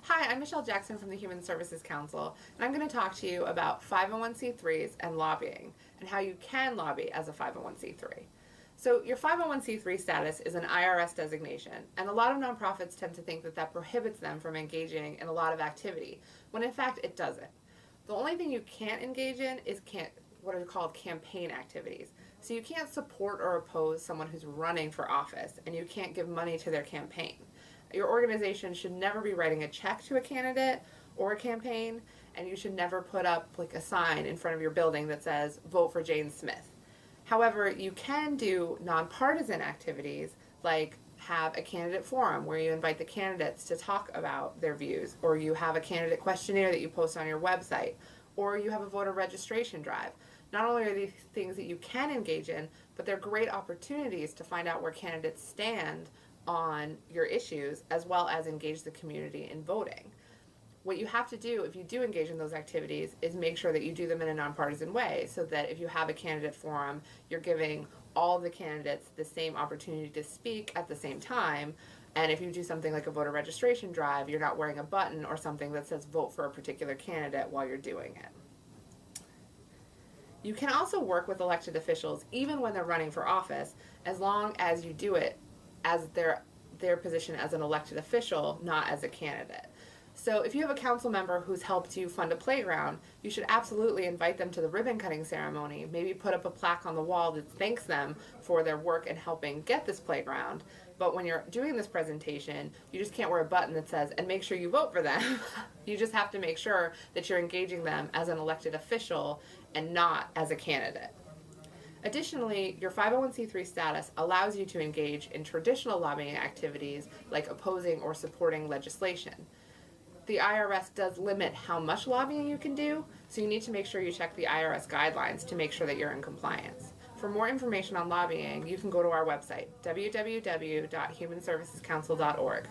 Hi, I'm Michelle Jackson from the Human Services Council, and I'm going to talk to you about 501c3s and lobbying and how you can lobby as a 501c3. So your 501c3 status is an IRS designation, and a lot of nonprofits tend to think that that prohibits them from engaging in a lot of activity, when in fact it doesn't. The only thing you can't engage in is what are called campaign activities. So you can't support or oppose someone who's running for office, and you can't give money to their campaign. Your organization should never be writing a check to a candidate or a campaign, and you should never put up like a sign in front of your building that says, "Vote for Jane Smith." However, you can do nonpartisan activities like have a candidate forum where you invite the candidates to talk about their views, or you have a candidate questionnaire that you post on your website, or you have a voter registration drive. Not only are these things that you can engage in, but they're great opportunities to find out where candidates stand on your issues, as well as engage the community in voting. What you have to do if you do engage in those activities is make sure that you do them in a nonpartisan way, so that if you have a candidate forum, you're giving all the candidates the same opportunity to speak at the same time. And if you do something like a voter registration drive, you're not wearing a button or something that says vote for a particular candidate while you're doing it. You can also work with elected officials even when they're running for office, as long as you do it as their position as an elected official, not as a candidate. So if you have a council member who's helped you fund a playground, you should absolutely invite them to the ribbon cutting ceremony. Maybe put up a plaque on the wall that thanks them for their work in helping get this playground. But when you're doing this presentation, you just can't wear a button that says, "and make sure you vote for them." You just have to make sure that you're engaging them as an elected official and not as a candidate. Additionally, your 501c3 status allows you to engage in traditional lobbying activities like opposing or supporting legislation. The IRS does limit how much lobbying you can do, so you need to make sure you check the IRS guidelines to make sure that you're in compliance. For more information on lobbying, you can go to our website, www.humanservicescouncil.org.